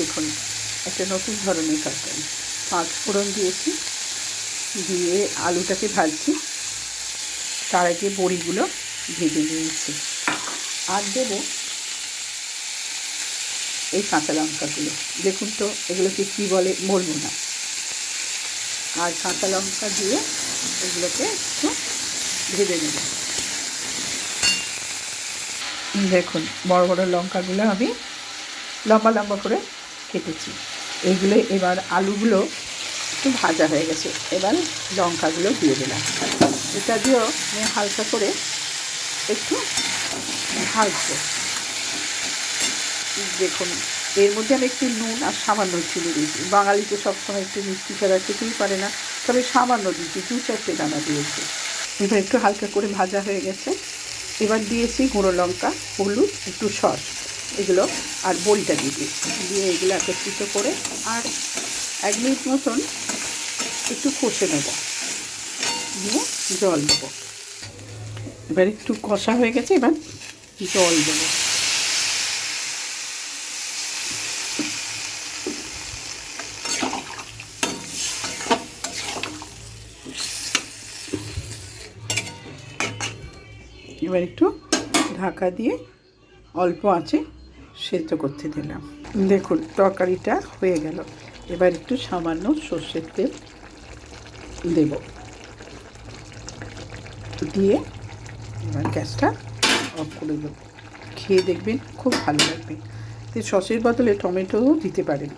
দেখুন একটা নতুন ধরনের তরকারি। পাঁচ ফোড়ন দিয়েছি, দিয়ে আলুটাকে ভাজছি, তার আগে বড়িগুলো ভেজে নিয়েছি। আর দেবো এই কাঁচা লঙ্কাগুলো। দেখুন তো এগুলোকে কী বলে বলবো না। আর কাঁচা লঙ্কা দিয়ে এগুলোকে একটু ভেজে নেব। দেখুন বড় বড় লঙ্কাগুলো আমি লম্বা লম্বা করে কেটেছি। এইগুলো এবার আলুগুলো একটু ভাজা হয়ে গেছে, এবার লঙ্কাগুলো দিয়ে দিলাম। এটা দিয়েও আমি হালকা করে একটু ভাজবো। দেখুন এর মধ্যে আমি একটু নুন আর সামান্য চিনি দিয়েছি। বাঙালি তো সবসময় একটু মিষ্টি ছাড়া খেতেই পারে না, তবে সামান্য দিয়েছি, 2-4টে দানা দিয়েছি। এবার একটু হালকা করে ভাজা হয়ে গেছে। এবার দিয়েছি গুঁড়ো লঙ্কা, হলুদ, একটু সস, এগুলো আর বড়িটা দিয়ে দিয়েছি। দিয়ে এগুলো একত্রিত করে আর 1 মিনিট মতন একটু কষে নেব, দিয়ে জল দেবো। এবার একটু কষা হয়ে গেছে, এবার জল দেবো। এবার একটু ঢাকা দিয়ে অল্প আঁচে সেদ্ধ করতে দিলাম। দেখুন তরকারিটা হয়ে গেল। এবার একটু সামান্য সর্ষের তেল দেব, দিয়ে এবার গ্যাসটা অফ করে দেবো। খেয়ে দেখবেন খুব ভালো লাগবে। সসের বদলে টমেটোও দিতে পারেন।